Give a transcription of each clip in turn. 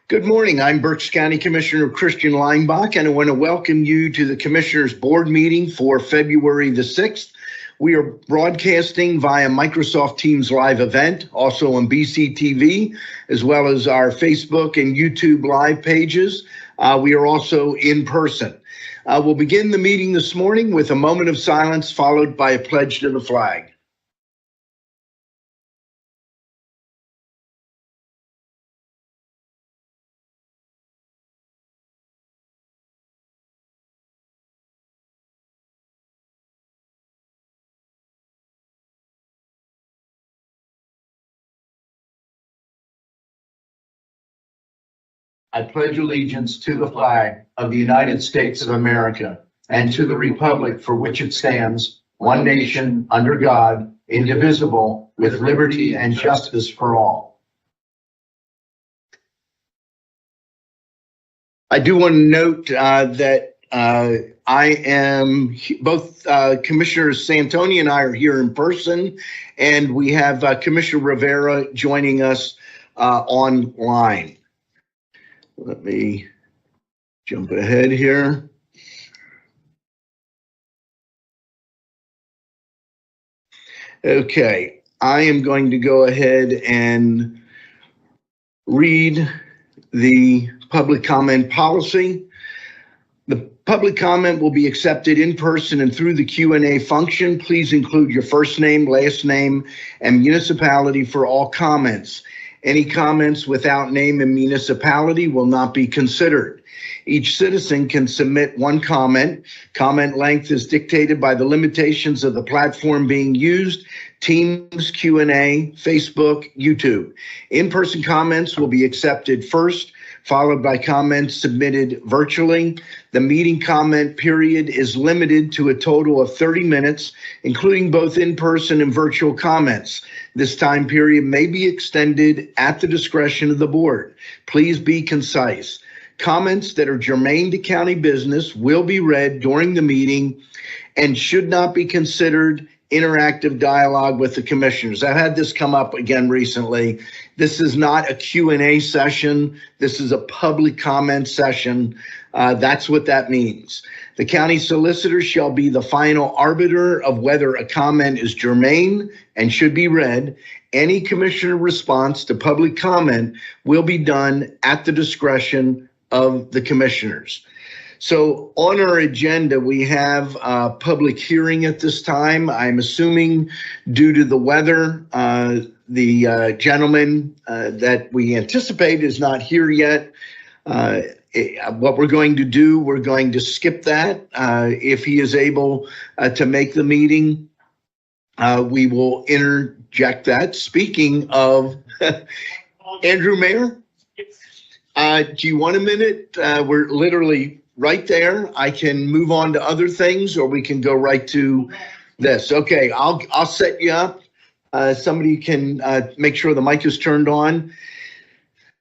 Good morning. I'm Berks County Commissioner Christian Leinbach, and I want to welcome you to the Commissioners Board meeting for February the 6th. We are broadcasting via Microsoft Teams live event, also on BCTV, as well as our Facebook and YouTube live pages. We are also in person. We'll begin the meeting this morning with a moment of silence, followed by a pledge to the flag. I pledge allegiance to the flag of the United States of America and to the republic for which it stands, one nation, under God, indivisible, with liberty and justice for all. I do want to note that both Commissioner Santoni and I are here in person, and we have Commissioner Rivera joining us online. Let me jump ahead here. Okay, I am going to go ahead and read the public comment policy. The public comment will be accepted in person and through the Q&A function. Please include your first name, last name, and municipality for all comments. Any comments without name and municipality will not be considered. Each citizen can submit one comment. Comment length is dictated by the limitations of the platform being used: Teams, Q&A, Facebook, YouTube. In-person comments will be accepted first, followed by comments submitted virtually. The meeting comment period is limited to a total of 30 minutes, including both in-person and virtual comments. This time period may be extended at the discretion of the board. Please be concise. Comments that are germane to county business will be read during the meeting and should not be considered interactive dialogue with the commissioners. I've had this come up again recently. This is not a Q&A session. This is a public comment session. That's what that means. The county solicitor shall be the final arbiter of whether a comment is germane and should be read. Any commissioner response to public comment will be done at the discretion of the commissioners. So on our agenda, we have a public hearing at this time. I'm assuming due to the weather, the gentleman that we anticipate is not here yet. What we're going to do, we're going to skip that. If he is able to make the meeting, we will interject that. Speaking of Andrew Mayor, do you want a minute? We're literally right there. I can move on to other things, or we can go right to this. Okay, I'll set you up. Somebody can make sure the mic is turned on.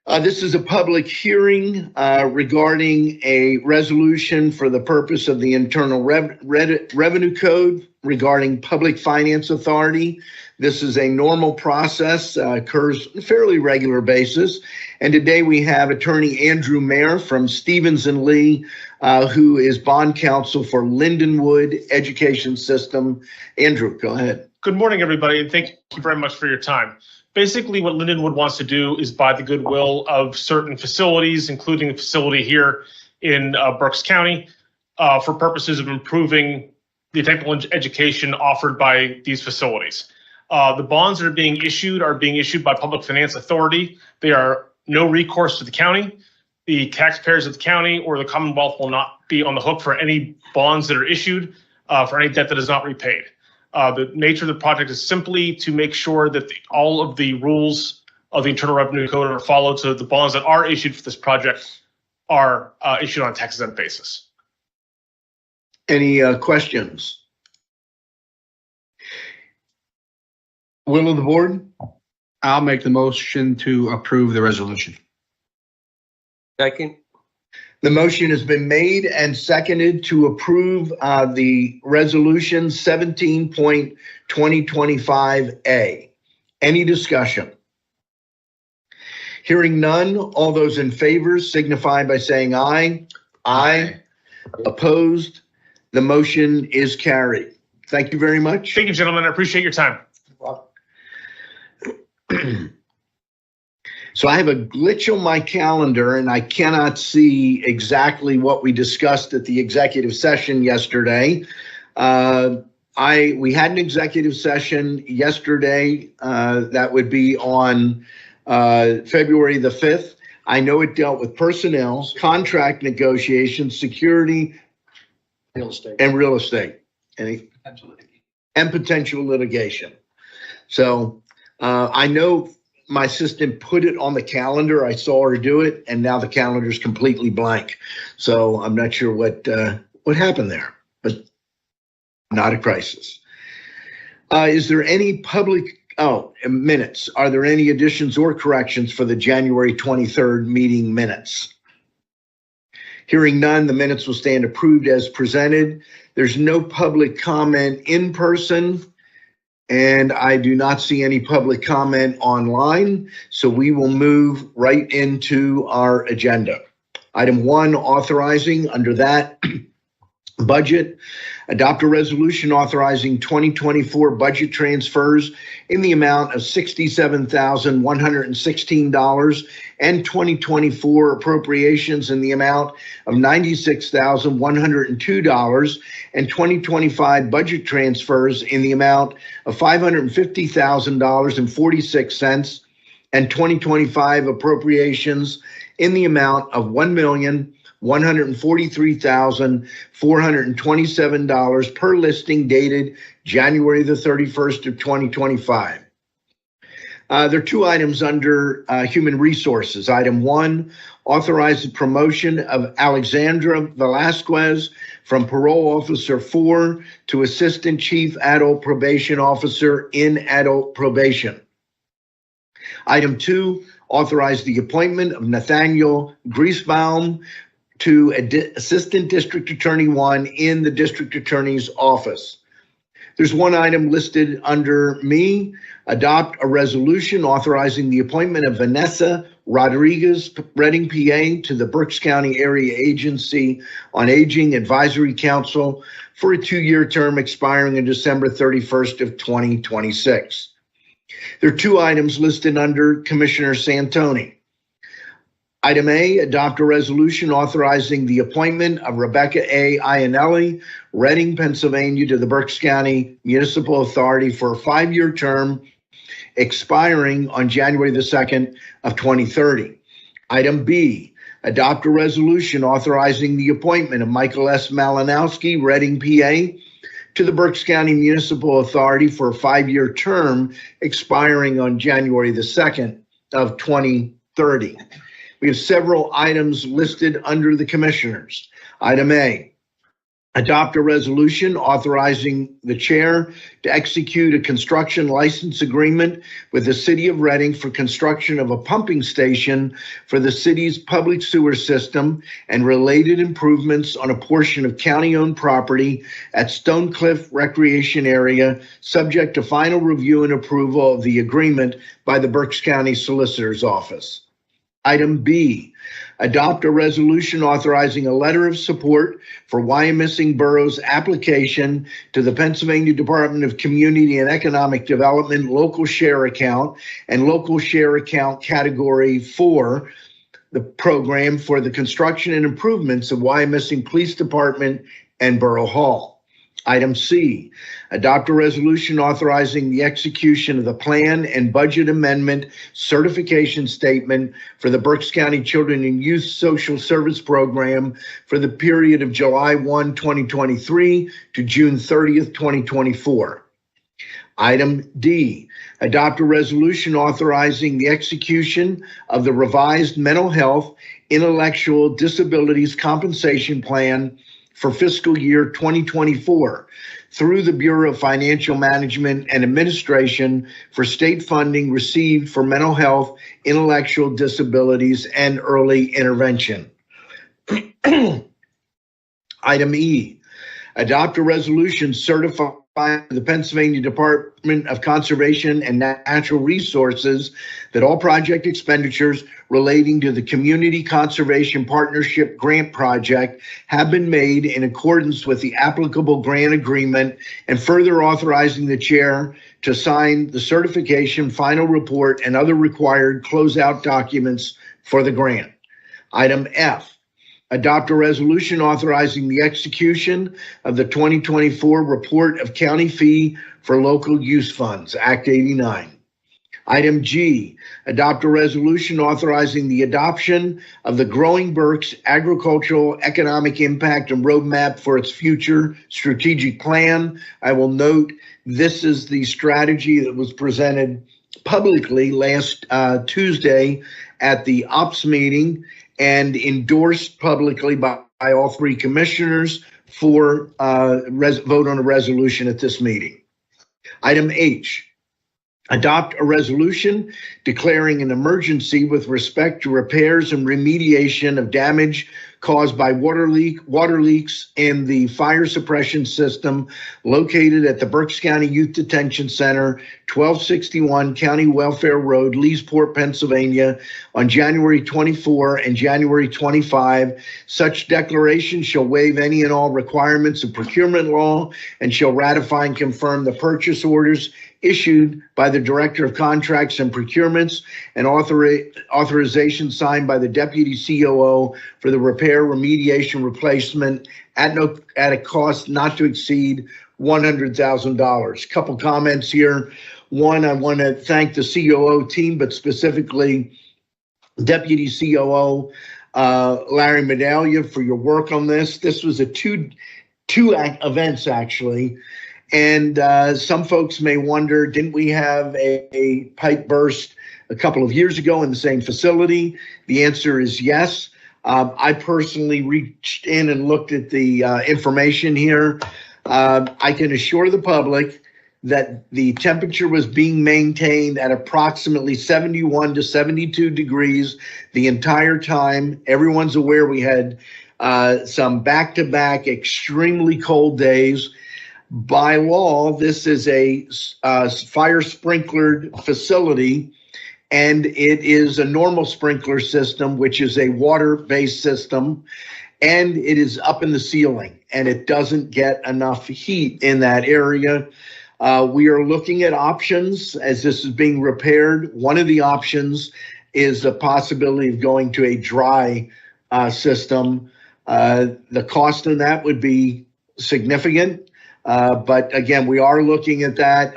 This is a public hearing regarding a resolution for the purpose of the Internal Revenue Code regarding Public Finance Authority. This is a normal process, occurs on a fairly regular basis. And today we have Attorney Andrew Mayer from Stevens & Lee, who is bond counsel for Lindenwood Education System. Andrew, go ahead. Good morning, everybody, and thank you very much for your time. Basically, what Lindenwood wants to do is buy the goodwill of certain facilities, including a facility here in Berks County, for purposes of improving the technical education offered by these facilities. The bonds that are being issued by Public Finance Authority. They are no recourse to the county. The taxpayers of the county or the Commonwealth will not be on the hook for any bonds that are issued for any debt that is not repaid. The nature of the project is simply to make sure that all of the rules of the Internal Revenue Code are followed, so that the bonds that are issued for this project are issued on a tax-exempt basis. Any questions? Will of the board? I'll make the motion to approve the resolution. Second. The motion has been made and seconded to approve the resolution 17.2025A. Any discussion? Hearing none, all those in favor signify by saying aye. Aye. Opposed? The motion is carried. Thank you very much. Thank you, gentlemen. I appreciate your time. So I have a glitch on my calendar and I cannot see exactly what we discussed at the executive session yesterday. We had an executive session yesterday that would be on February the 5th. I know it dealt with personnel, contract negotiations, security, Real estate. and real estate, and potential litigation. So I know my assistant put it on the calendar. I saw her do it, and now the calendar is completely blank. So I'm not sure what happened there, but not a crisis. Is there any public minutes? Are there any additions or corrections for the January 23rd meeting minutes? Hearing none, the minutes will stand approved as presented. There's no public comment in person, and I do not see any public comment online, so we will move right into our agenda. Item 1, authorizing under that budget, adopt a resolution authorizing 2024 budget transfers in the amount of $67,116 and 2024 appropriations in the amount of $96,102 and 2025 budget transfers in the amount of $550,000.46 and 2025 appropriations in the amount of $1,143,427 per listing dated January the 31st of 2025. There are two items under Human Resources. Item 1, authorize the promotion of Alexandra Velasquez from Parole Officer 4 to Assistant Chief Adult Probation Officer in Adult Probation. Item 2, authorize the appointment of Nathaniel Griesbaum to Assistant District Attorney 1 in the District Attorney's Office. There's one item listed under me, adopt a resolution authorizing the appointment of Vanessa Rodriguez, Reading, PA, to the Berks County Area Agency on Aging Advisory Council for a 2-year term expiring on December 31st of 2026. There are two items listed under Commissioner Santoni. Item A, adopt a resolution authorizing the appointment of Rebecca A. Iannelli, Reading, Pennsylvania, to the Berks County Municipal Authority for a 5-year term expiring on January the 2nd of 2030. Item B, adopt a resolution authorizing the appointment of Michael S. Malinowski, Reading, PA, to the Berks County Municipal Authority for a 5-year term expiring on January the 2nd of 2030. We have several items listed under the commissioners. Item A, adopt a resolution authorizing the chair to execute a construction license agreement with the City of Reading for construction of a pumping station for the city's public sewer system and related improvements on a portion of county-owned property at Stonecliff Recreation Area, subject to final review and approval of the agreement by the Berks County Solicitor's Office. Item B, adopt a resolution authorizing a letter of support for Wyomissing Borough's application to the Pennsylvania Department of Community and Economic Development local share account and local share account category 4, the program for the construction and improvements of Wyomissing Police Department and Borough Hall. Item C, adopt a resolution authorizing the execution of the plan and budget amendment certification statement for the Berks County Children and Youth Social Service Program for the period of July 1, 2023 to June 30th, 2024. Item D, adopt a resolution authorizing the execution of the revised mental health intellectual disabilities compensation plan for fiscal year 2024 through the Bureau of Financial Management and Administration for state funding received for mental health, intellectual disabilities, and early intervention. Item E, adopt a resolution certifying the Pennsylvania Department of Conservation and Natural Resources that all project expenditures relating to the Community Conservation Partnership Grant Project have been made in accordance with the applicable grant agreement, and further authorizing the chair to sign the certification, final report, and other required closeout documents for the grant. Item F, adopt a resolution authorizing the execution of the 2024 Report of County Fee for Local Use Funds, Act 89. Item G, adopt a resolution authorizing the adoption of the Growing Berks Agricultural Economic Impact and Roadmap for its future strategic plan. I will note this is the strategy that was presented publicly last Tuesday at the ops meeting and endorsed publicly by all three commissioners for vote on a resolution at this meeting. Item H, adopt a resolution declaring an emergency with respect to repairs and remediation of damage caused by water leaks in the fire suppression system located at the Berks County Youth Detention Center, 1261 County Welfare Road, Leesport, Pennsylvania, on January 24 and January 25. Such declaration shall waive any and all requirements of procurement law and shall ratify and confirm the purchase orders issued by the Director of Contracts and Procurements and authorization signed by the Deputy COO for the repair, remediation, replacement at a cost not to exceed $100,000. Couple comments here. One, I want to thank the COO team, but specifically Deputy COO Larry Medaglia for your work on this. This was a two events actually. And some folks may wonder, didn't we have a pipe burst a couple of years ago in the same facility? The answer is yes. I personally reached in and looked at the information here. I can assure the public that the temperature was being maintained at approximately 71 to 72 degrees the entire time. Everyone's aware we had some back-to-back extremely cold days. By law, this is a fire sprinklered facility, and it is a normal sprinkler system, which is a water-based system, and it is up in the ceiling, and it doesn't get enough heat in that area. We are looking at options as this is being repaired. One of the options is the possibility of going to a dry system. The cost of that would be significant. But again, we are looking at that.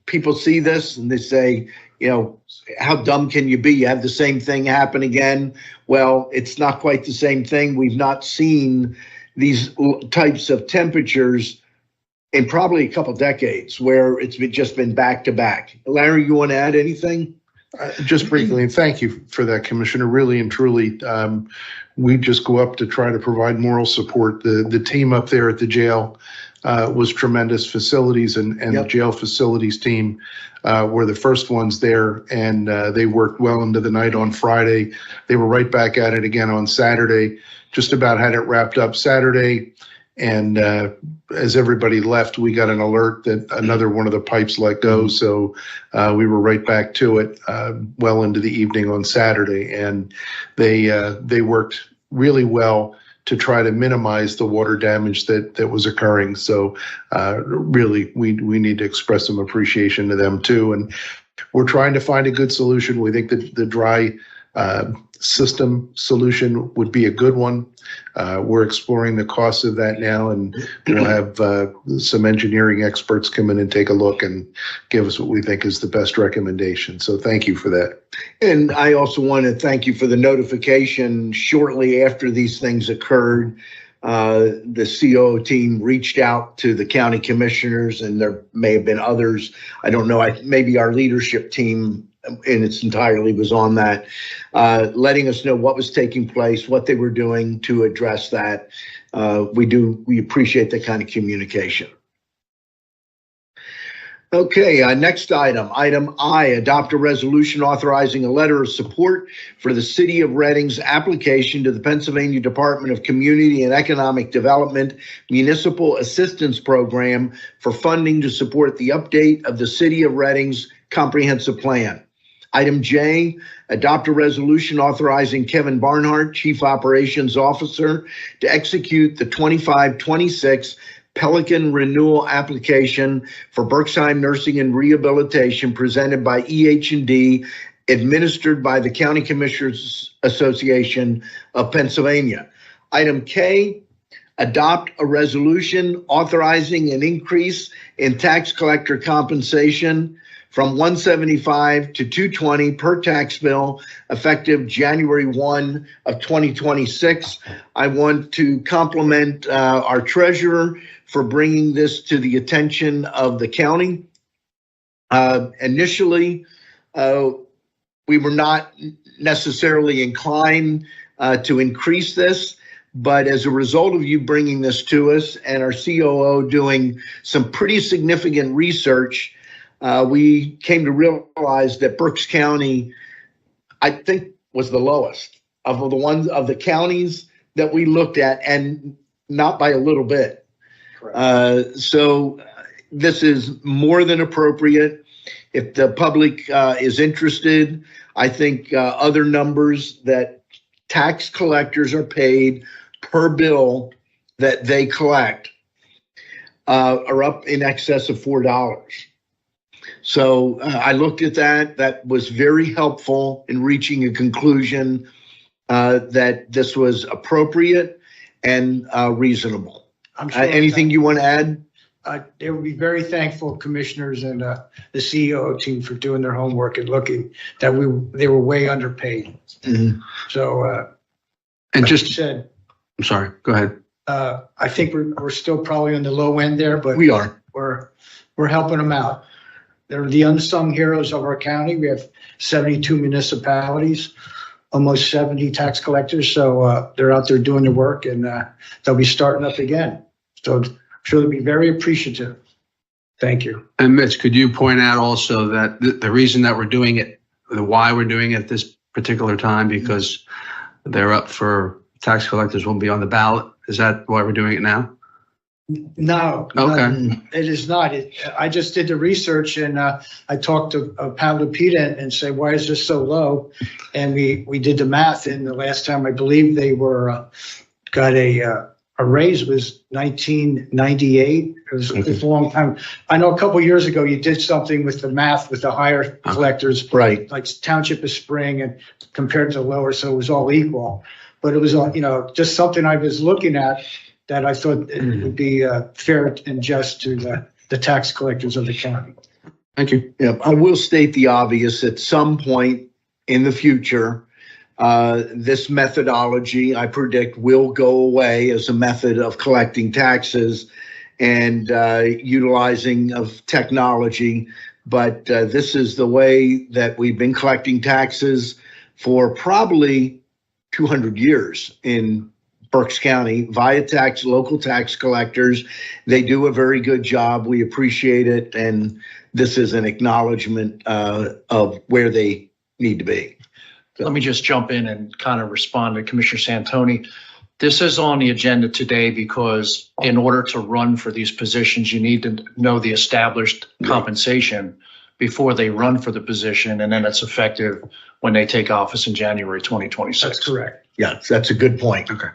People see this and they say, you know, how dumb can you be? You have the same thing happen again. Well, it's not quite the same thing. We've not seen these types of temperatures in probably a couple decades where it's just been back to back. Larry, you want to add anything? Just briefly, and thank you for that, Commissioner. Really and truly, we just go up to try to provide moral support. The team up there at the jail was tremendous. Facilities and Yep. the jail facilities team were the first ones there, and they worked well into the night on Friday. They were right back at it again on Saturday. Just about had it wrapped up Saturday, and as everybody left, we got an alert that another one of the pipes let go. So we were right back to it well into the evening on Saturday, and they worked really well to try to minimize the water damage that was occurring. So really, we need to express some appreciation to them too. And we're trying to find a good solution. We think that the dry system solution would be a good one. We're exploring the costs of that now, and we'll have some engineering experts come in and take a look and give us what we think is the best recommendation. So thank you for that. And I also want to thank you for the notification shortly after these things occurred. The COO team reached out to the county commissioners, and there may have been others. I don't know. Maybe our leadership team in its entirety was on that, letting us know what was taking place, what they were doing to address that. We appreciate that kind of communication. Okay, next item, item I, adopt a resolution authorizing a letter of support for the City of Reading's application to the Pennsylvania Department of Community and Economic Development Municipal Assistance Program for funding to support the update of the City of Reading's comprehensive plan. Item J, adopt a resolution authorizing Kevin Barnhart, Chief Operations Officer, to execute the 25-26 Pelican renewal application for Berksheim Nursing and Rehabilitation presented by EH&D, administered by the County Commissioners Association of Pennsylvania. Item K, adopt a resolution authorizing an increase in tax collector compensation from $175 to $220 per tax bill effective January 1 of 2026. I want to compliment our treasurer for bringing this to the attention of the county. Initially, we were not necessarily inclined to increase this, but as a result of you bringing this to us and our COO doing some pretty significant research, we came to realize that Berks County, I think, was the lowest of the counties that we looked at, and not by a little bit. So this is more than appropriate. If the public is interested, I think other numbers that tax collectors are paid per bill that they collect are up in excess of $4. So I looked at that. That was very helpful in reaching a conclusion that this was appropriate and reasonable. I'm sure Anything you want to add? They would be very thankful, commissioners and the CEO team, for doing their homework and looking that they were way underpaid. Mhm. So, And like just, you said, I'm sorry, go ahead. I think we're still probably on the low end there, but We are. we're helping them out. They're the unsung heroes of our county. We have 72 municipalities, almost 70 tax collectors. So they're out there doing the work, and they'll be starting up again. So I'm sure they'll be very appreciative. Thank you. And Mitch, could you point out also that the reason that we're doing it, why we're doing it at this particular time, because they're up for tax collectors won't be on the ballot? Is that why we're doing it now? No, Okay. it is not. I just did the research, and I talked to Pablo Pita and said, why is this so low? And we did the math, and the last time I believe they were got a raise was 1998. It was a long time. I know a couple of years ago you did something with the math with the higher collectors, Right. like Township of Spring, and compared to lower, so it was all equal. But it was, just something I was looking at that I thought it would be fair and just to the tax collectors of the county. Thank you. Yeah, I will state the obvious. At some point in the future, this methodology, I predict, will go away as a method of collecting taxes and utilizing of technology. But this is the way that we've been collecting taxes for probably 200 years in Berks County via local tax collectors. They do a very good job. We appreciate it. And this is an acknowledgement of where they need to be. Let me just jump in and kind of respond to Commissioner Santoni. This is on the agenda today because in order to run for these positions, you need to know the established compensation before they run for the position, and then it's effective when they take office in January 2026. That's correct. Yeah, that's a good point. Okay.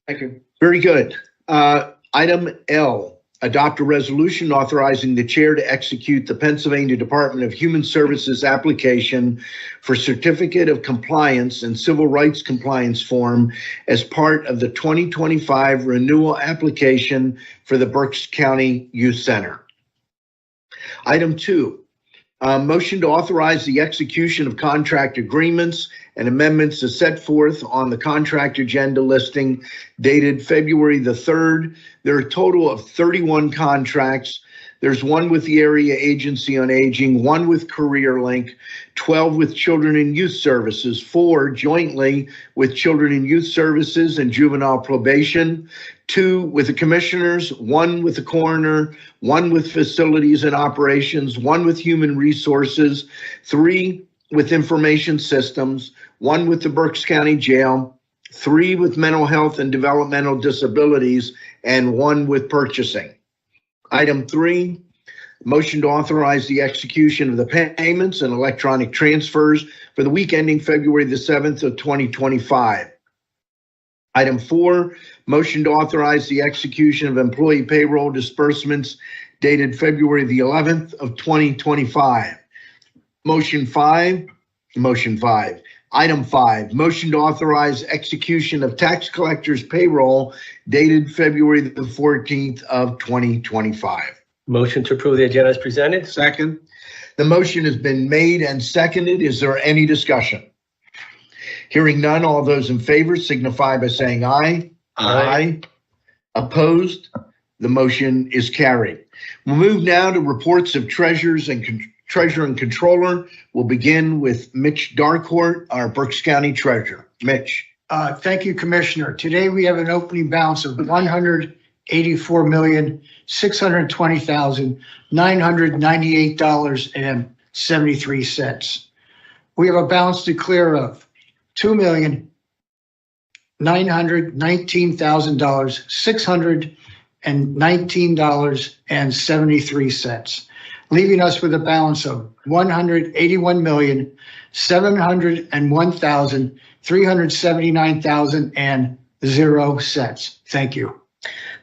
Thank you. Very good. Item L, adopt a resolution authorizing the chair to execute the Pennsylvania Department of Human Services application for Certificate of Compliance and Civil Rights Compliance form as part of the 2025 renewal application for the Berks County Youth Center. Item 2, motion to authorize the execution of contract agreements and amendments as set forth on the contract agenda listing dated February the 3rd. There are a total of 31 contracts. There's one with the Area Agency on Aging, one with CareerLink, 12 with Children and Youth Services, 4 jointly with Children and Youth Services and Juvenile Probation, 2 with the commissioners, 1 with the coroner, 1 with facilities and operations, 1 with human resources, 3 with information systems, 1 with the Berks County Jail, 3 with mental health and developmental disabilities, and 1 with purchasing. Item 3, motion to authorize the execution of the payments and electronic transfers for the week ending February the 7th of 2025. Item 4, motion to authorize the execution of employee payroll disbursements dated February the 11th of 2025. Motion 5. Item 5, motion to authorize execution of tax collectors payroll dated February the 14th of 2025. Motion to approve the agenda as presented. Second. The motion has been made and seconded. Is there any discussion? Hearing none, all those in favor signify by saying aye. Aye. Opposed? The motion is carried. We'll move now to reports of treasurer and controller. We'll begin with Mitch Darcourt, our Berks County treasurer. Mitch. Thank you, Commissioner. Today we have an opening balance of $184,620,998.73. We have a balance to clear of $2,919,619.73, leaving us with a balance of $181,701,379,000. Thank you.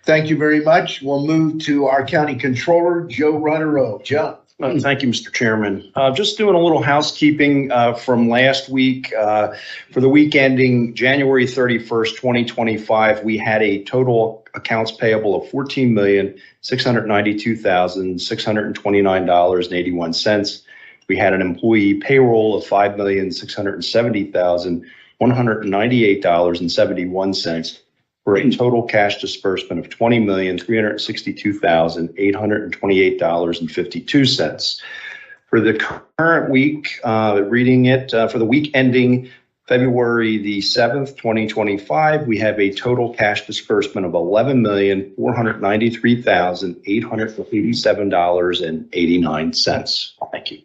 Thank you very much. We'll move to our county controller, Joe Runnero. Joe. Thank you, Mr. Chairman. Just doing a little housekeeping from last week. For the week ending January 31st, 2025, we had a total accounts payable of $14,692,629.81. We had an employee payroll of $5,670,198.71. For a total cash disbursement of $20,362,828.52. For the current week, reading it, for the week ending February the 7th, 2025, we have a total cash disbursement of $11,493,887.89. Thank you.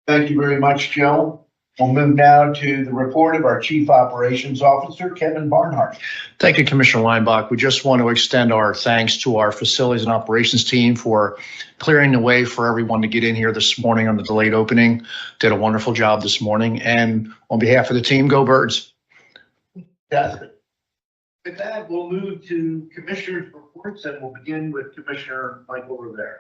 Thank you very much, Joe. We'll move now to the report of our Chief Operations Officer, Kevin Barnhart. Thank you, Commissioner Leinbach. We just want to extend our thanks to our facilities and operations team for clearing the way for everyone to get in here this morning on the delayed opening. Did a wonderful job this morning. And on behalf of the team, go Birds. Fantastic. With that, we'll move to Commissioner's reports, and we'll begin with Commissioner Michael Rivera.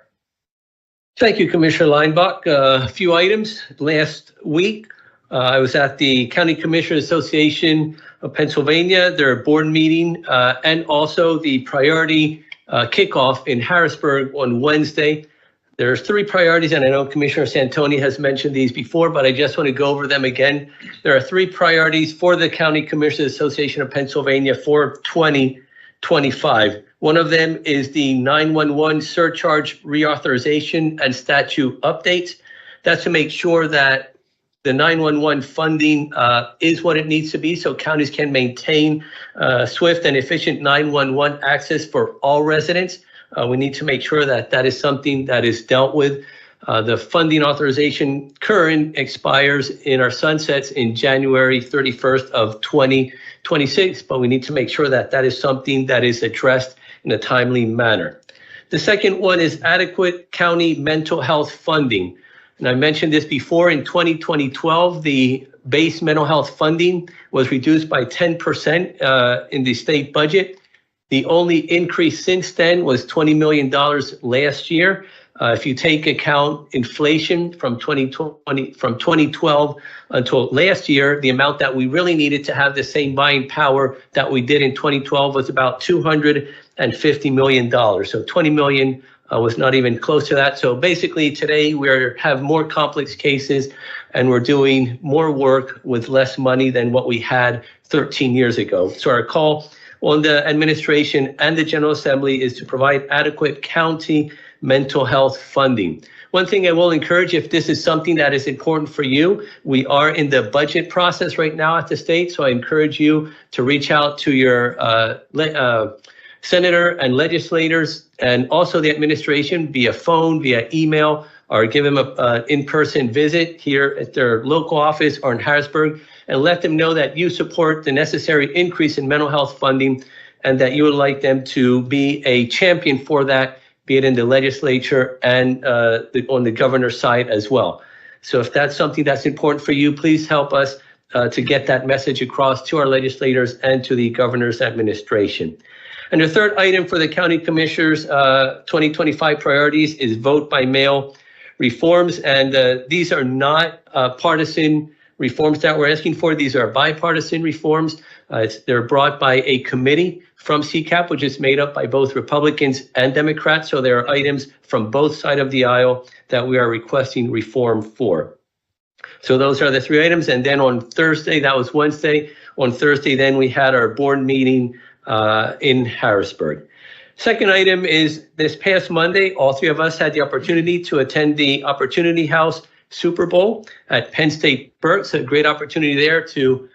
Thank you, Commissioner Leinbach. A few items. Last week, I was at the County Commissioners Association of Pennsylvania, their board meeting, and also the priority kickoff in Harrisburg on Wednesday. There's 3 priorities, and I know Commissioner Santoni has mentioned these before, but I just want to go over them again. There are 3 priorities for the County Commissioners Association of Pennsylvania for 2025. One of them is the 911 surcharge reauthorization and statute updates. That's to make sure that the 911 funding is what it needs to be so counties can maintain swift and efficient 911 access for all residents. We need to make sure that that is something that is dealt with. The funding authorization current expires in our sunsets in January 31st of 2026, but we need to make sure that that is something that is addressed in a timely manner. The second one is adequate county mental health funding. And I mentioned this before, in 2012, the base mental health funding was reduced by 10% in the state budget. The only increase since then was $20 million last year. If you take account inflation from 2012 until last year, the amount that we really needed to have the same buying power that we did in 2012 was about $250 million. So 20 million was not even close to that. So basically today we have more complex cases and we're doing more work with less money than what we had 13 years ago. So our call on the administration and the General Assembly is to provide adequate county mental health funding. One thing I will encourage, if this is something that is important for you, we are in the budget process right now at the state. So I encourage you to reach out to your senator and legislators, and also the administration via phone, via email, or give them an in-person visit here at their local office or in Harrisburg, and let them know that you support the necessary increase in mental health funding and that you would like them to be a champion for that, be it in the legislature and on the governor's side as well. So if that's something that's important for you, please help us to get that message across to our legislators and to the governor's administration. And the third item for the county commissioners' 2025 priorities is vote by mail reforms. And these are not partisan reforms that we're asking for. These are bipartisan reforms. They're brought by a committee from CCAP, which is made up by both Republicans and Democrats. So there are items from both sides of the aisle that we are requesting reform for. So those are the three items. And then on Thursday, that was Wednesday. On Thursday, then we had our board meeting in Harrisburg. Second item is this past Monday, all three of us had the opportunity to attend the Opportunity House Super Bowl at Penn State Berks. A great opportunity there to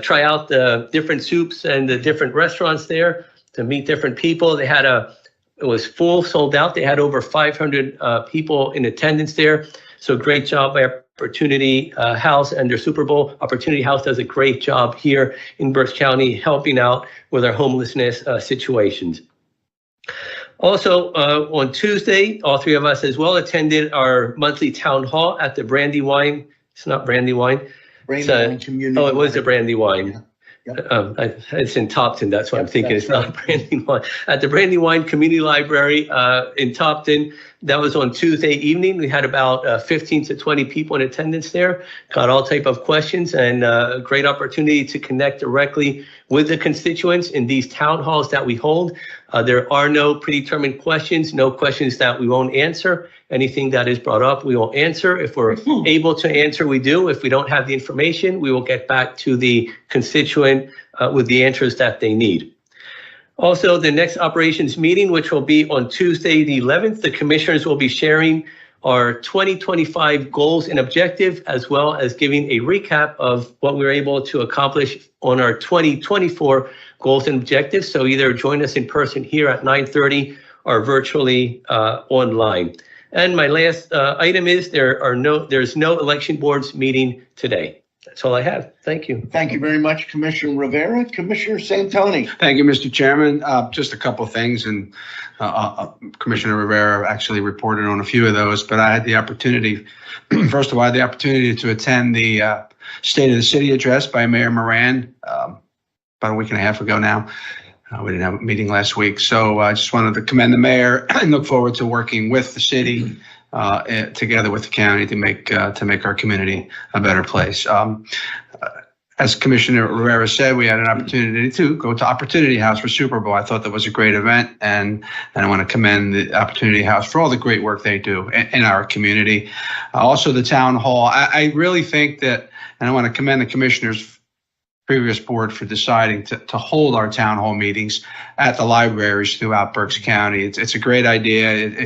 try out the different soups and the different restaurants there, to meet different people. It was full, sold out. They had over 500 people in attendance there. So great job by Opportunity House and their Super Bowl. Opportunity House does a great job here in Berks County, helping out with our homelessness situations. Also, on Tuesday, all three of us as well attended our monthly town hall at the Brandywine. It's not Brandywine. Brandywine Community. Oh, it was the Brandywine. Yeah. It's in Topton. That's what I'm thinking. It's not Brandywine. At the Brandywine Community Library in Topton. That was on Tuesday evening. We had about 15 to 20 people in attendance there. Got all type of questions and a great opportunity to connect directly with the constituents in these town halls that we hold. There are no predetermined questions, no questions that we won't answer. Anything that is brought up, we will answer. If we're able to answer, we do. If we don't have the information, we will get back to the constituent with the answers that they need. Also, the next operations meeting, which will be on Tuesday, the 11th, the commissioners will be sharing our 2025 goals and objectives, as well as giving a recap of what we were able to accomplish on our 2024 goals and objectives. So either join us in person here at 9:30 or virtually online. And my last item is there's no election boards meeting today. That's all I have. Thank you. Thank you very much, Commissioner Rivera. Commissioner Santoni. Thank you, Mr. Chairman. Just a couple of things, and Commissioner Rivera actually reported on a few of those, but I had the opportunity, first of all, I had the opportunity to attend the State of the City address by Mayor Moran about a week and a half ago now. We didn't have a meeting last week, so I just wanted to commend the mayor and look forward to working with the city together with the county to make our community a better place. As Commissioner Rivera said, we had an opportunity to go to Opportunity House for Super Bowl. I thought that was a great event, and I want to commend the Opportunity House for all the great work they do in our community. Also, the town hall. I really think that, and I want to commend the commissioners' previous board for deciding to hold our town hall meetings at the libraries throughout Berks County. It's a great idea.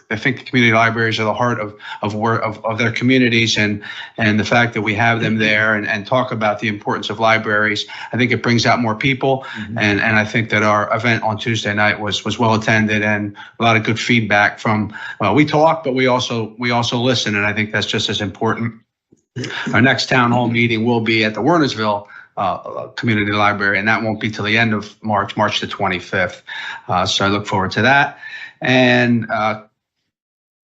I think the community libraries are the heart of their communities, and the fact that we have them there and talk about the importance of libraries, I think it brings out more people. Mm-hmm. And I think that our event on Tuesday night was well attended and a lot of good feedback from, well, we talk, but we also listen, and I think that's just as important. Our next town hall meeting will be at the Wernersville Community Library, and that won't be till the end of March the 25th. So I look forward to that. And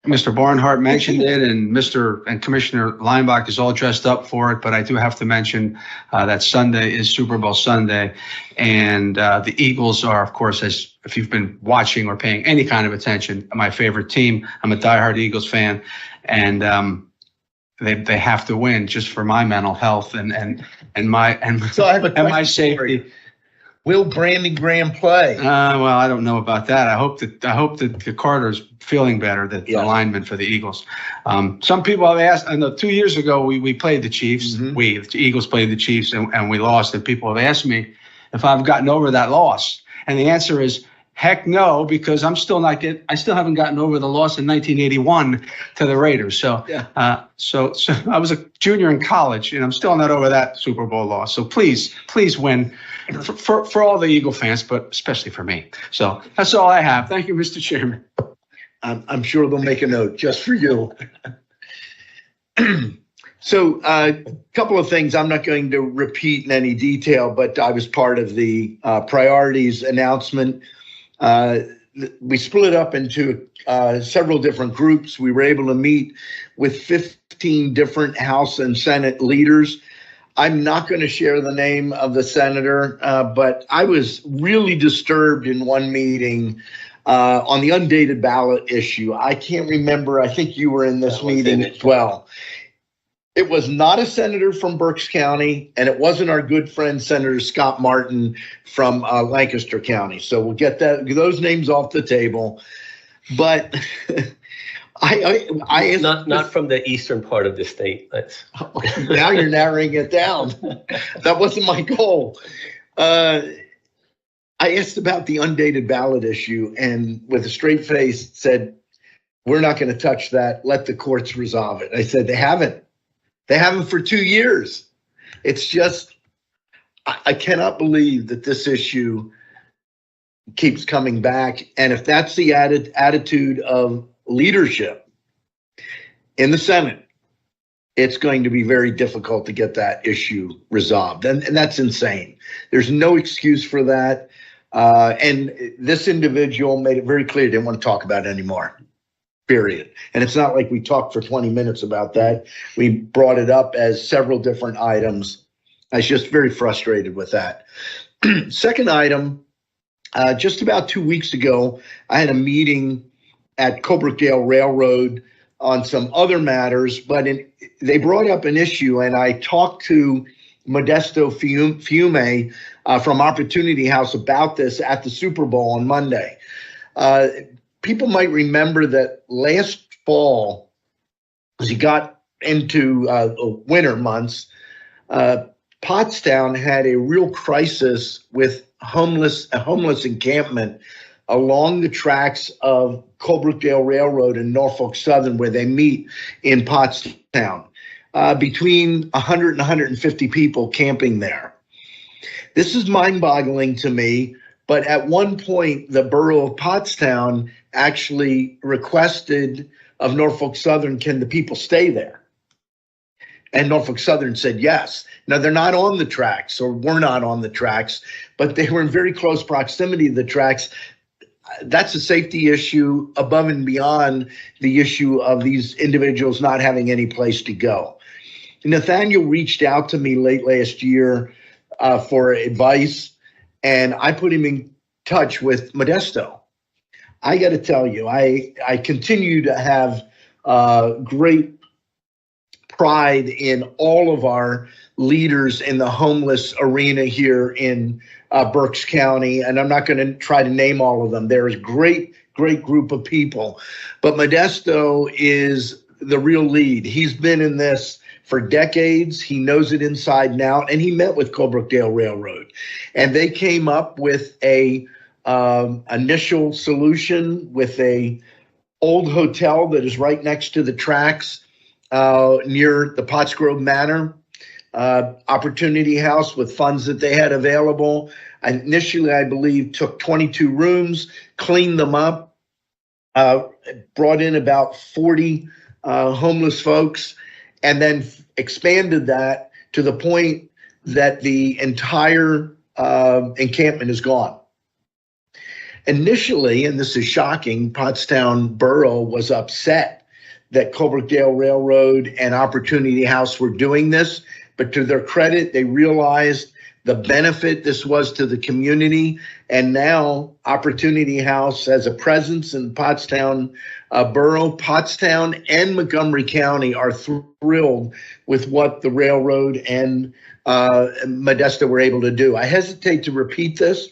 Mr. Barnhart mentioned it, and Commissioner Leinbach is all dressed up for it, but I do have to mention that Sunday is Super Bowl Sunday, and the Eagles are, of course, if you've been watching or paying any kind of attention, my favorite team. I'm a diehard Eagles fan, and they have to win just for my mental health and my safety. Will Brandon Graham play? Well, I don't know about that. I hope that the Carter's feeling better, the lineman for the Eagles. Some people have asked. I know 2 years ago we played the Chiefs. Mm-hmm. The Eagles played the Chiefs and we lost. And people have asked me if I've gotten over that loss. And the answer is Heck no, because I still haven't gotten over the loss in 1981 to the Raiders. So, so I was a junior in college, and I'm still not over that Super Bowl loss. So please win for all the Eagle fans, but especially for me. So that's all I have. Thank you, Mr. Chairman. I'm sure they'll make a note just for you. So a couple of things I'm not going to repeat in any detail, but I was part of the priorities announcement. We split up into several different groups. We were able to meet with 15 different House and Senate leaders. I'm not going to share the name of the senator, but I was really disturbed in one meeting on the undated ballot issue. I can't remember. I think you were in this meeting as well. It was not a senator from Berks County, and it wasn't our good friend Senator Scott Martin from Lancaster County. So we'll get those names off the table. But I not from the eastern part of the state. Now you're narrowing it down. That wasn't my goal. I asked about the undated ballot issue, and with a straight face said, "We're not going to touch that. Let the courts resolve it." I said, "They haven't. They haven't for 2 years." It's just, I cannot believe that this issue keeps coming back. And if that's the attitude of leadership in the Senate, it's going to be very difficult to get that issue resolved. And that's insane. There's no excuse for that. And this individual made it very clear he didn't want to talk about it anymore. Period. And it's not like we talked for 20 minutes about that. We brought it up as several different items. I was just very frustrated with that. Second item, just about 2 weeks ago, I had a meeting at Colebrookdale Railroad on some other matters, but they brought up an issue, and I talked to Modesto Fiume from Opportunity House about this at the Super Bowl on Monday. People might remember that last fall, as you got into winter months, Pottstown had a real crisis with a homeless encampment along the tracks of Colebrookdale Railroad and Norfolk Southern, where they meet in Pottstown. Between 100 and 150 people camping there. This is mind-boggling to me, but at one point, the borough of Pottstown actually requested of Norfolk Southern, can the people stay there? And Norfolk Southern said yes. Now, they're not on the tracks, or we're not on the tracks, but they were in very close proximity to the tracks. That's a safety issue above and beyond the issue of these individuals not having any place to go. Nathaniel reached out to me late last year for advice, and I put him in touch with Modesto. I got to tell you, I continue to have great pride in all of our leaders in the homeless arena here in Berks County, and I'm not going to try to name all of them. There is great group of people, but Modesto is the real lead. He's been in this for decades. He knows it inside and out, and he met with Colebrookdale Railroad, and they came up with a initial solution with a old hotel that is right next to the tracks near the Pottsgrove Manor Opportunity House with funds that they had available. Initially, I believe, took 22 rooms, cleaned them up, brought in about 40 homeless folks, and then expanded that to the point that the entire encampment is gone. Initially, and this is shocking, Pottstown Borough was upset that Colebrookdale Railroad and Opportunity House were doing this, but to their credit, they realized the benefit this was to the community, and now Opportunity House has a presence in Pottstown Borough. Pottstown and Montgomery County are thrilled with what the railroad and Modesto were able to do. I hesitate to repeat this,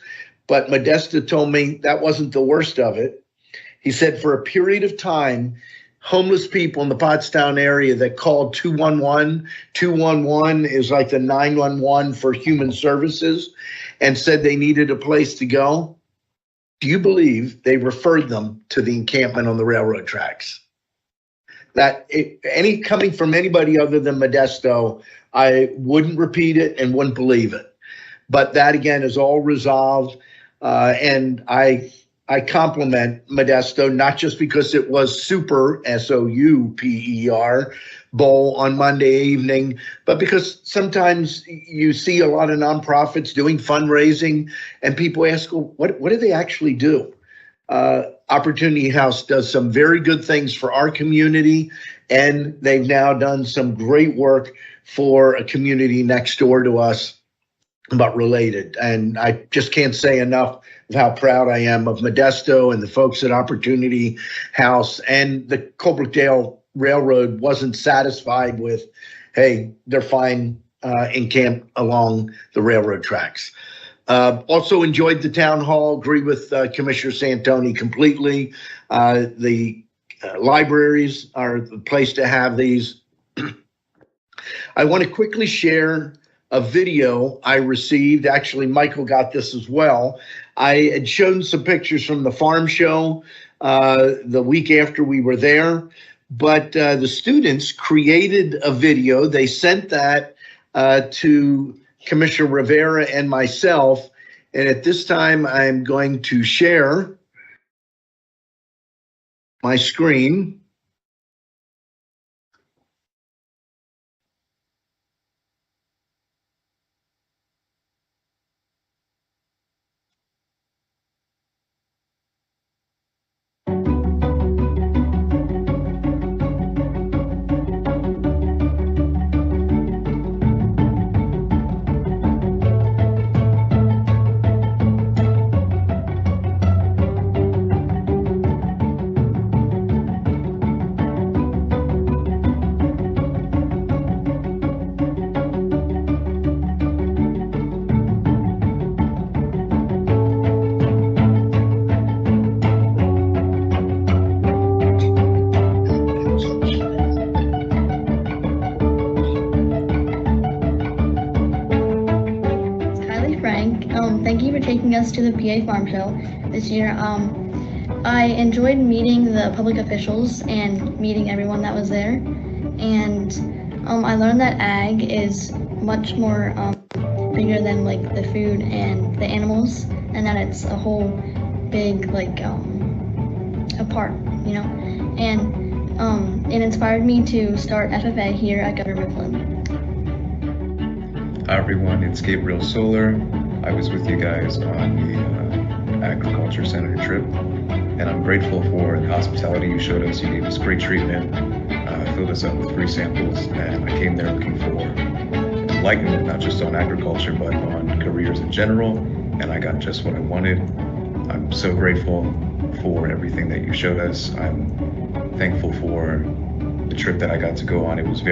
but Modesto told me that wasn't the worst of it. He said for a period of time, homeless people in the Pottstown area that called 211. 211 is like the 911 for human services, and said they needed a place to go. Do you believe they referred them to the encampment on the railroad tracks? That any coming from anybody other than Modesto, I wouldn't repeat it and wouldn't believe it. But that again is all resolved, and I compliment Modesto, not just because it was Super, SOUPER, Bowl on Monday evening, but because sometimes you see a lot of nonprofits doing fundraising and people ask, well, what do they actually do? Opportunity House does some very good things for our community, and they've now done some great work for a community next door to us, but related. And I just can't say enough of how proud I am of Modesto and the folks at Opportunity House. And the Colebrookdale Railroad wasn't satisfied with, hey, they're fine encamped along the railroad tracks. Also enjoyed the town hall, agree with Commissioner Santoni completely. The libraries are the place to have these. I want to quickly share a video I received. Actually, Michael got this as well. I had shown some pictures from the farm show the week after we were there, but the students created a video. They sent that to Commissioner Rivera and myself. And at this time, I'm going to share my screen. Thank you for taking us to the PA Farm Show this year. I enjoyed meeting the public officials and meeting everyone that was there. And I learned that ag is much more bigger than like the food and the animals, and that it's a whole big like a part, you know. And it inspired me to start FFA here at Governor Mifflin. Hi everyone, it's Gabriel Solar. I was with you guys on the Agriculture Center trip, and I'm grateful for the hospitality you showed us. You gave us great treatment, filled us up with free samples, and I came there looking for enlightenment, not just on agriculture, but on careers in general, and I got just what I wanted. I'm so grateful for everything that you showed us. I'm thankful for the trip that I got to go on. It was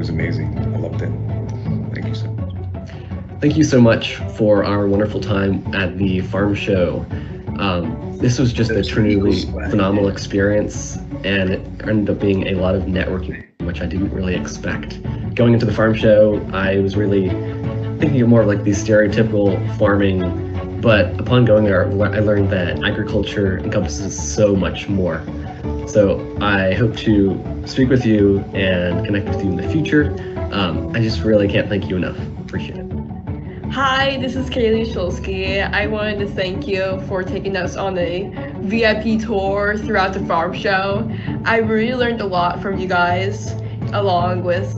amazing. I loved it. Thank you so much. Thank you so much for our wonderful time at the farm show. This was just a truly phenomenal experience, and it ended up being a lot of networking, which I didn't really expect. Going into the farm show, I was really thinking of more of like the stereotypical farming, but upon going there, I learned that agriculture encompasses so much more. So I hope to speak with you and connect with you in the future. I just really can't thank you enough. Appreciate it. Hi, this is Kaylee Shulsky. I wanted to thank you for taking us on a VIP tour throughout the farm show. I really learned a lot from you guys, along with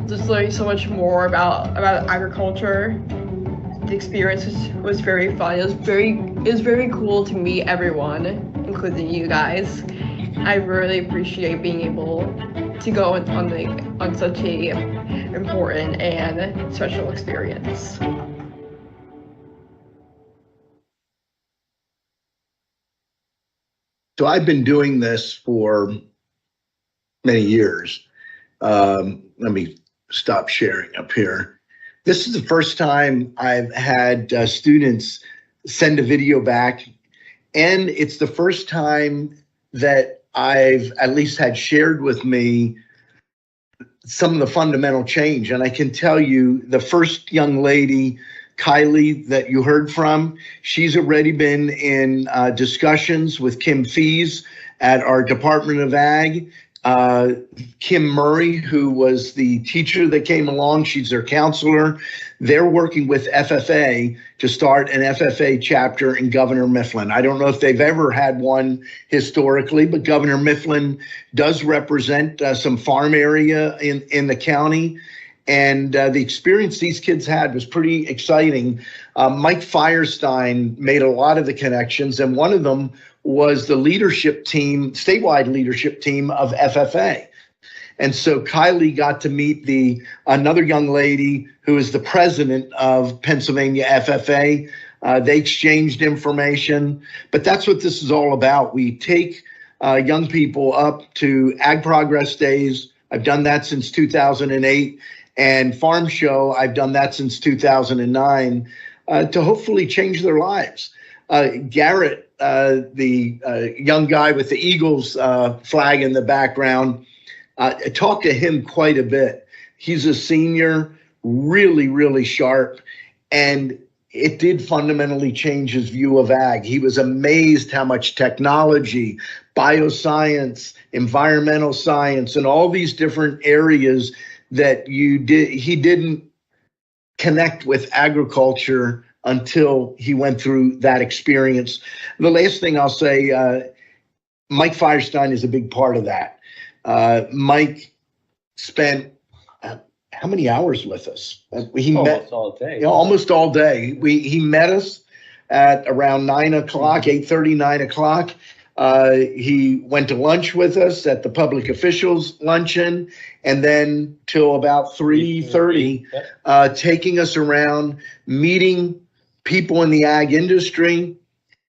just learning so much more about agriculture. The experience was very fun. It was very cool to meet everyone, including you guys. I really appreciate being able to go on such a important and special experience. So I've been doing this for many years. Let me stop sharing up here. This is the first time I've had students send a video back, and it's the first time that I've at least had shared with me some of the fundamental change. And I can tell you, the first young lady Kylie that you heard from. She's already been in discussions with Kim Fees at our Department of Ag. Kim Murray, who was the teacher that came along, she's their counselor. They're working with FFA to start an FFA chapter in Governor Mifflin. I don't know if they've ever had one historically, but Governor Mifflin does represent some farm area in the county. And the experience these kids had was pretty exciting. Mike Firestein made a lot of the connections, and one of them was the leadership team, statewide leadership team of FFA. And so Kylie got to meet another young lady who is the president of Pennsylvania FFA. They exchanged information, but that's what this is all about. We take young people up to Ag Progress Days. I've done that since 2008. And Farm Show, I've done that since 2009, to hopefully change their lives. Garrett, the young guy with the Eagles flag in the background, I talked to him quite a bit. He's a senior, really, really sharp, and it did fundamentally change his view of ag. He was amazed how much technology, bioscience, environmental science, and all these different areas that he didn't connect with agriculture until he went through that experience. The last thing I'll say, Mike Firestein is a big part of that. Mike spent how many hours with us? Almost all day. Almost all day. He met us at around 9 o'clock, 8:30, 9 o'clock. He went to lunch with us at the public officials luncheon, and then till about 3:30, taking us around, meeting people in the ag industry,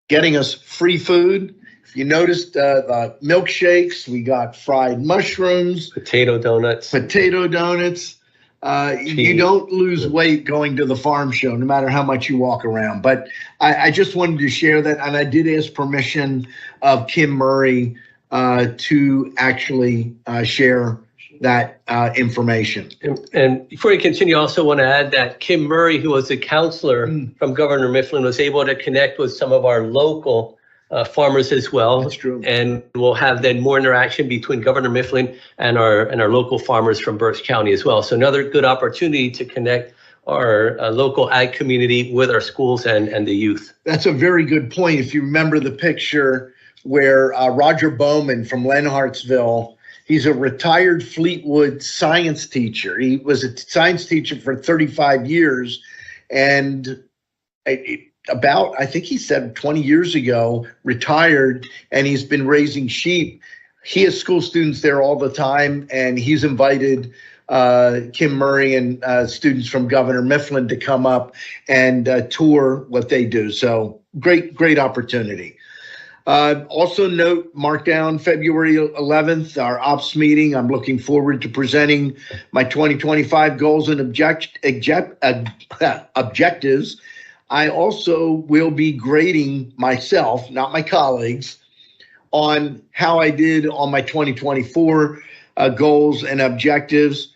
getting us free food. If you noticed the milkshakes, we got fried mushrooms, Potato donuts. You don't lose weight going to the farm show, no matter how much you walk around. But I just wanted to share that. And I did ask permission of Kim Murray to actually share that information. And before you continue, I also want to add that Kim Murray, who was a counselor from Governor Mifflin, was able to connect with some of our local farmers as well. That's true. And we'll have then more interaction between Governor Mifflin and our local farmers from Berks County as well. So another good opportunity to connect our local ag community with our schools and the youth. That's a very good point. If you remember the picture where Roger Bowman from Lenhartsville, he's a retired Fleetwood science teacher. He was a science teacher for 35 years. And I think he said 20 years ago, retired, and he's been raising sheep. He has school students there all the time, and he's invited Kim Murray and students from Governor Mifflin to come up and tour what they do. So great opportunity. Also note, mark down February 11th, our ops meeting. I'm looking forward to presenting my 2025 goals and objectives. I also will be grading myself, not my colleagues, on how I did on my 2024 goals and objectives.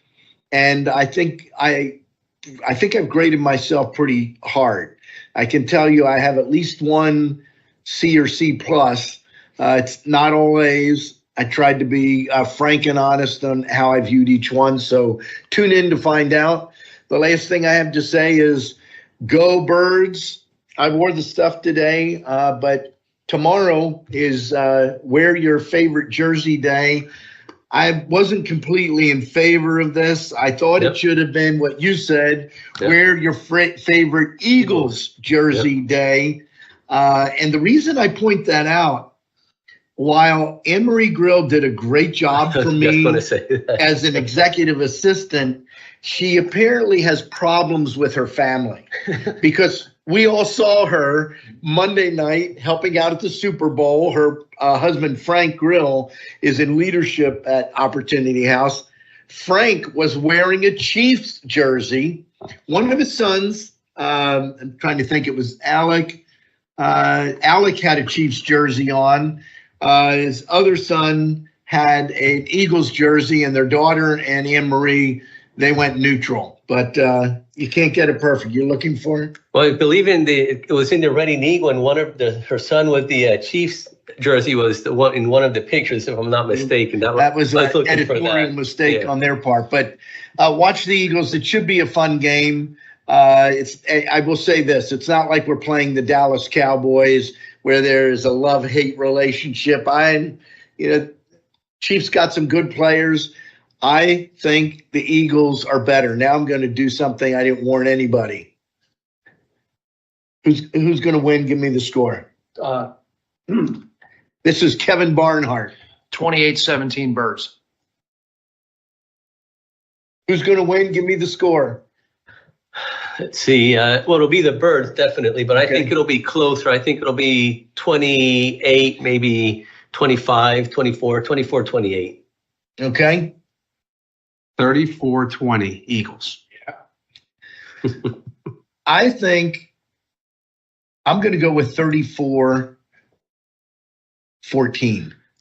And I think I've graded myself pretty hard. I can tell you I have at least one C or C plus. It's not all A's. I tried to be frank and honest on how I viewed each one. So tune in to find out. The last thing I have to say is, go Birds. I wore the stuff today, but tomorrow is wear your favorite jersey day. I wasn't completely in favor of this. I thought it should have been what you said, wear your favorite Eagles jersey day. And the reason I point that out, while Anne-Marie Grill did a great job for me as an executive assistant, she apparently has problems with her family because we all saw her Monday night helping out at the Super Bowl. Her husband, Frank Grill, is in leadership at Opportunity House. Frank was wearing a Chiefs jersey. One of his sons, I'm trying to think, it was Alec. Alec had a Chiefs jersey on. His other son had an Eagles jersey, and their daughter and Anne-Marie, they went neutral. but you can't get it perfect. You're looking for it? Well, I believe it was in the Reading Eagle, and her son with the Chiefs jersey was the one in one of the pictures, if I'm not mistaken. That was I an was looking for editorial that. mistake Yeah. on their part. But watch the Eagles. It should be a fun game. I will say this: it's not like we're playing the Dallas Cowboys where there's a love-hate relationship. Chiefs got some good players. I think the Eagles are better. Now I'm going to do something I didn't warn anybody. Who's going to win? Give me the score. This is Kevin Barnhart. 28-17 Berks. Who's going to win? Give me the score. Let's see. Well, it'll be the Birds, definitely, but I think it'll be closer. I think it'll be 28, maybe 25, 24, 24, 28. Okay. 34-20 Eagles. I think I'm going to go with 34-14.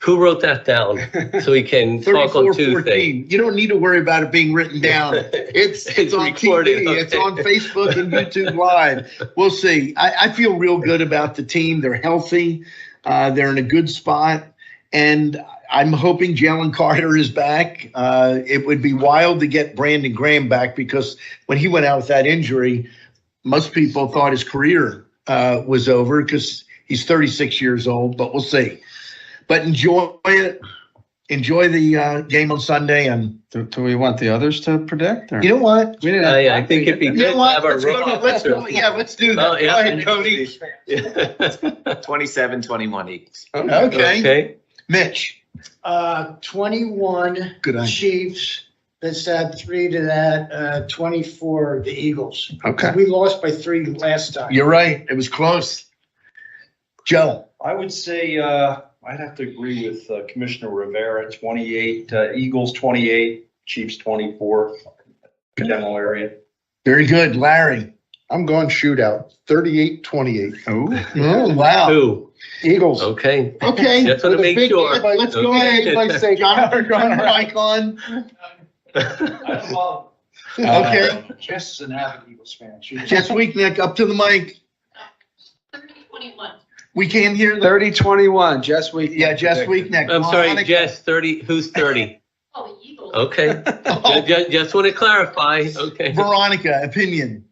Who wrote that down so we can talk on Tuesday? 14. You don't need to worry about it being written down. It's on recorded, TV. okay. It's on Facebook and YouTube Live. We'll see. I feel real good about the team. They're healthy. They're in a good spot. And I'm hoping Jalen Carter is back. It would be wild to get Brandon Graham back because when he went out with that injury, most people thought his career was over because he's 36 years old, but we'll see. But enjoy it. Enjoy the game on Sunday. And Do we want the others to predict? Or? you know what? We didn't I think it'd be You good know to what? have our Let's go. Yeah, let's do that. Oh, yeah. Go ahead, Cody. 27-21 Eagles. Okay. Mitch. 21 Good idea. Chiefs. Let's add 3 to that. 24 the Eagles. Okay. We lost by 3 last time. You're right. It was close. Joe. I would say I'd have to agree with Commissioner Rivera, 28, Eagles 28, Chiefs 24, general area. Very good. Larry. I'm going shootout, 38-28. Oh, wow. Who? Eagles. Okay. Okay. Just want to With a make big- sure. Let's go ahead. Everybody say Jonathan, turn your mic on. Okay. Jess is an avid Eagles fan. Jess Weeknick, up to the mic. 30-21. We can't hear the. 30-21, Jess Week. Yeah, Jess Weeknick. I'm sorry, Veronica. Jess, 30. Who's 30? Oh, the Eagles. Okay. Oh, Just want to clarify. Okay. Veronica, opinion.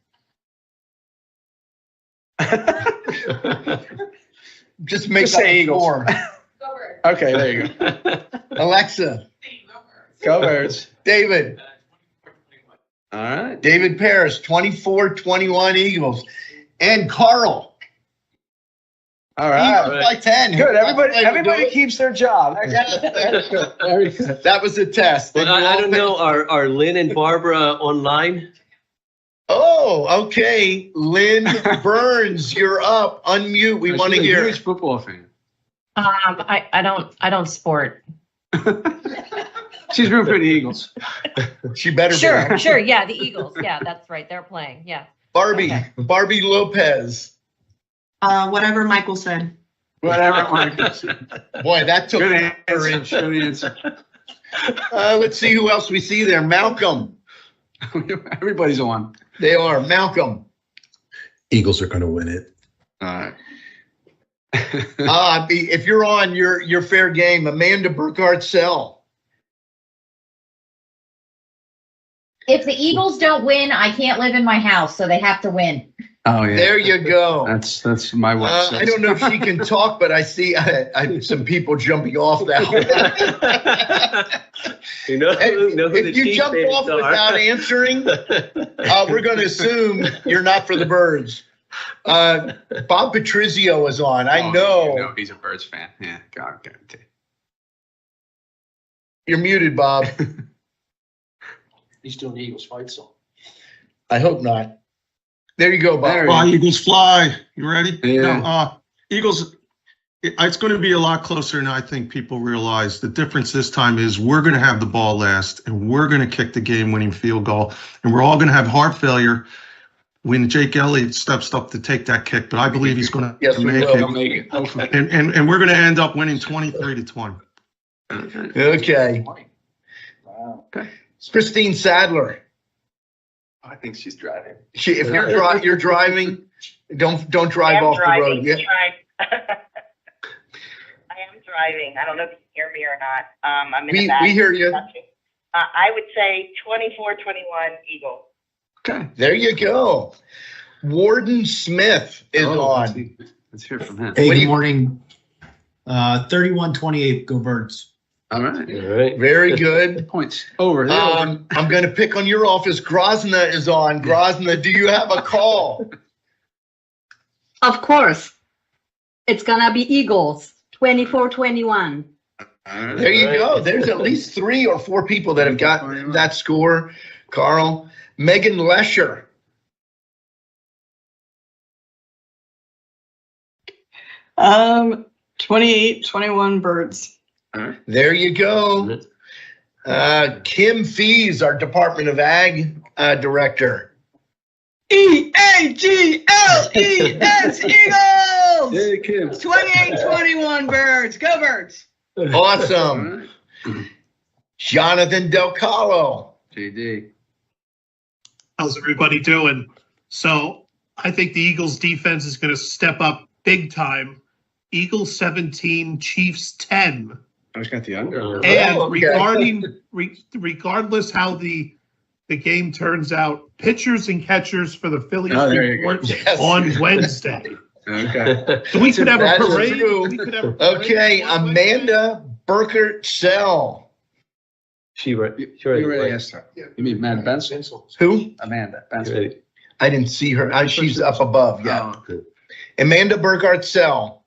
Just make Just up say a Eagles. score. Go Birds. Okay, there you go. Alexa, Go Birds. David. All right. David Paris, 24-21 Eagles. And Carl. All right. Eagles by 10. Good. Everybody Everybody keeps their job. Very good. That was a test. Well, I don't know. Are Lynn and Barbara online? Oh, okay. Lynn Burns, you're up. Unmute. We want to She's a hear. huge football fan. I don't sport. She's rooting for the Eagles. She better be. Sure. Yeah, the Eagles. Yeah, that's right. They're playing. Yeah. Barbie. Okay. Barbie Lopez. Whatever Michael said. Whatever. Boy, that took Good courage. answer. Good answer. Let's see who else we see there. Malcolm. Everybody's on. They are. Malcolm. Eagles are going to win it. All right. If you're on, you're fair game. Amanda Burkhardt-Sell. If the Eagles don't win, I can't live in my house, so they have to win. Oh yeah. There you go. That's my wife. I don't know if she can talk, but I see some people jumping off now. You know who the If you Chiefs jump fans off are. without answering, we're going to assume you're not for the Birds. Bob Patrizio is on. I know. You know he's a Birds fan. Yeah, God guarantee. You're muted, Bob. He's doing the Eagles fight song. I hope not. There you go, Bob. Fly, Eagles fly. You ready? Yeah. No, Eagles, it's going to be a lot closer than I think people realize. The difference this time is we're going to have the ball last, and we're going to kick the game-winning field goal, and we're all going to have heart failure when Jake Elliott steps up to take that kick. But I believe he's going to Yes, we make will. He'll it, make it. Hopefully. and we're going to end up winning 23-20. Okay. Wow. Christine Sadler. I think she's driving. If you're driving, don't drive off the road. Yeah. I am driving. I don't know if you can hear me or not. I'm in the back. We hear you. I would say 24-21 Eagles. Okay, there you go. Warden Smith is on. Let's hear from him. Hey, good morning. 31-28, go Birds. All right. All right. Very good. Points over. I'm going to pick on your office. Grozna is on. Grozna, do you have a call? Of course. It's gonna be Eagles, 24-21. There you go. There's at least 3 or 4 people that have got that score. Carl. Megan Lesher. Um, 28-21 Birds. There you go. Kim Fees, our Department of Ag director. EAGLES Eagles! Hey, Kim. 28-21 Birds. Go Birds. Awesome. Jonathan Del Calo. JD. How's everybody doing? So I think the Eagles defense is going to step up big time. Eagles 17, Chiefs 10. I was got the under. And regardless how the game turns out, pitchers and catchers for the Phillies report on Wednesday. Okay. So we could have a parade. Okay, Amanda Burkert-Sell. You already asked her. You mean Amanda Benson? Who? Amanda Benson. I didn't see her. She's up above. Yeah. Oh. Amanda Burkert-Sell.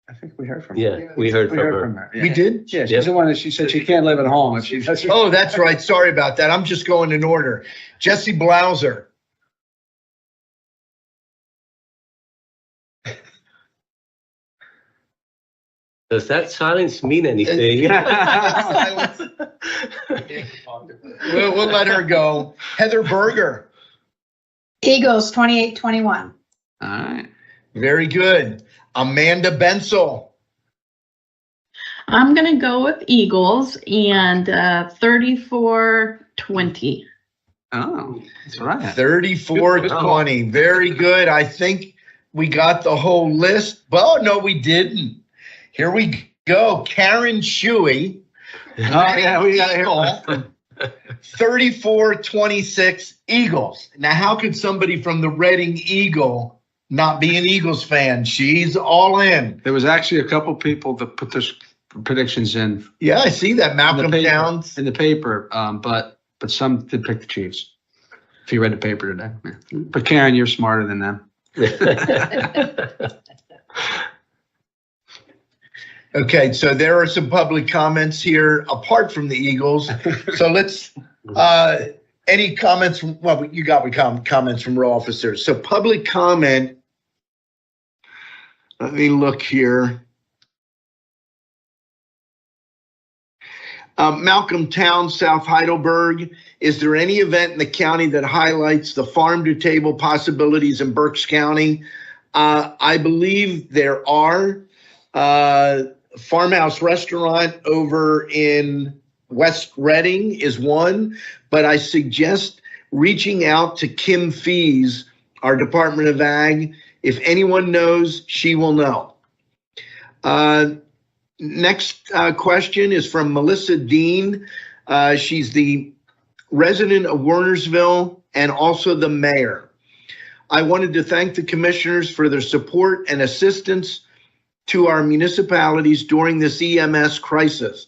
I think we heard from Yeah, her. we heard from her. Yeah. We did? Yeah, she's the one that she said she can't live at home. If she does. Oh, that's right. Sorry about that. I'm just going in order. Jesse Blauser. Does that silence mean anything? We'll let her go. Heather Berger. Eagles 28-21. All right. Very good. Amanda Bensel. I'm going to go with Eagles and 34-20. Oh, that's right. 34-20. Very good. I think we got the whole list. Well, no, we didn't. Here we go. Karen Shuey. Oh, yeah, we got it. 34-26 Eagles. Now, how could somebody from the Reading Eagle not be an Eagles fan? She's all in. There was actually a couple people that put their predictions in. Yeah, I see that. Malcolm Towns. In the paper, but some did pick the Chiefs. If you read the paper today. Yeah. But Karen, you're smarter than them. Okay, so there are some public comments here apart from the Eagles. So let's, any comments from, well, you got comments from row officers. So public comment, let me look here. Malcolm Town, South Heidelberg. Is there any event in the county that highlights the farm-to-table possibilities in Berks County? I believe there are. Farmhouse Restaurant over in West Reading is one, but I suggest reaching out to Kim Fees, our Department of Ag. If anyone knows, she will know. Next question is from Melissa Dean. She's the resident of Wernersville and also the mayor. I wanted to thank the commissioners for their support and assistance to our municipalities during this EMS crisis.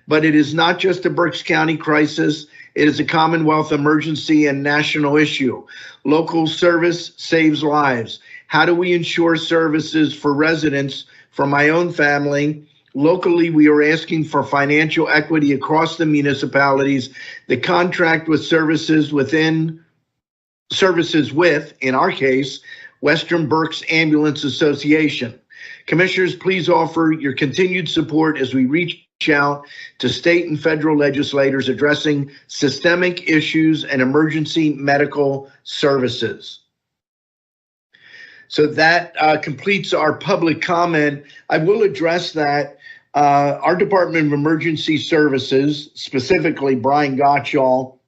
But it is not just a Berks County crisis. It is a Commonwealth emergency and national issue. Local service saves lives. How do we ensure services for residents? For my own family, locally, we are asking for financial equity across the municipalities. The contract with services with, in our case, Western Berks Ambulance Association. Commissioners, please offer your continued support as we reach out to state and federal legislators addressing systemic issues and emergency medical services. So that completes our public comment. I will address that. Our Department of Emergency Services, specifically Brian Gottschall,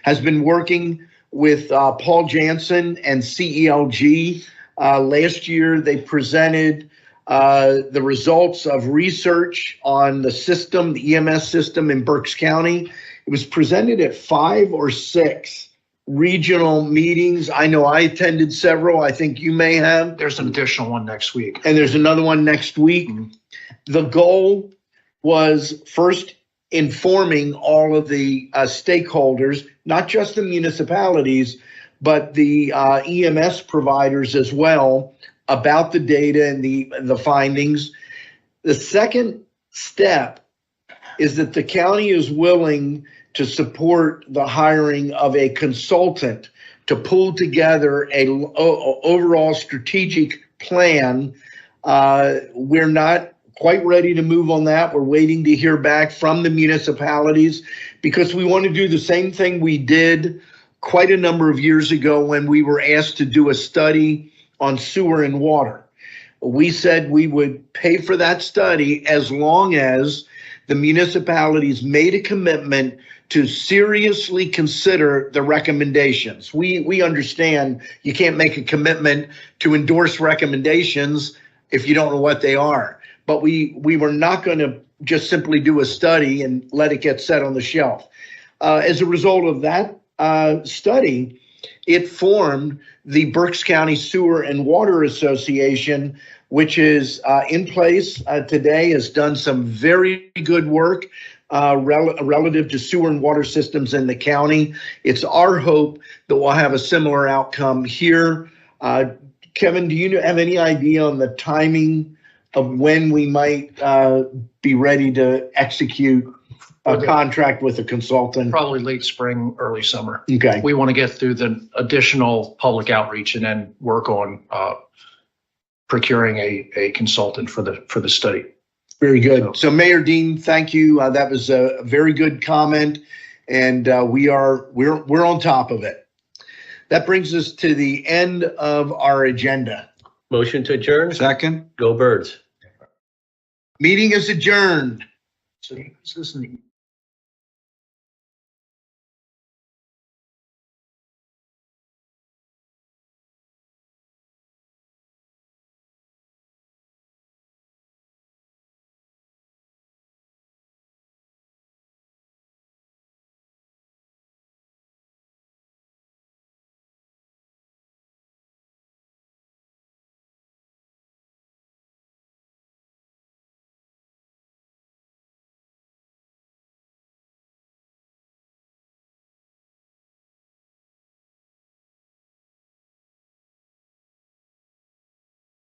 has been working with Paul Jansen and CELG. Last year, they presented the results of research on the system, the EMS system in Berks County. It was presented at 5 or 6 regional meetings. I know I attended several. I think you may have. There's an additional one next week. And there's another one next week. The goal was first informing all of the stakeholders, not just the municipalities, but the EMS providers as well, about the data and the findings. The second step is that the county is willing to support the hiring of a consultant to pull together a overall strategic plan. We're not quite ready to move on that. We're waiting to hear back from the municipalities because we want to do the same thing we did quite a number of years ago when we were asked to do a study on sewer and water. We said we would pay for that study as long as the municipalities made a commitment to seriously consider the recommendations. We understand you can't make a commitment to endorse recommendations if you don't know what they are. But we were not going to just simply do a study and let it get set on the shelf. As a result of that study, it formed the Berks County Sewer and Water Association, which is in place today, has done some very good work relative to sewer and water systems in the county. It's our hope that we'll have a similar outcome here. Kevin, do you have any idea on the timing of when we might be ready to execute a contract with a consultant? Probably late spring, early summer. Okay. We want to get through the additional public outreach and then work on procuring a consultant for the study. Very good. So Mayor Dean, thank you. That was a very good comment, and we're on top of it. That brings us to the end of our agenda. Motion to adjourn? Second. Go Birds. Meeting is adjourned. So this is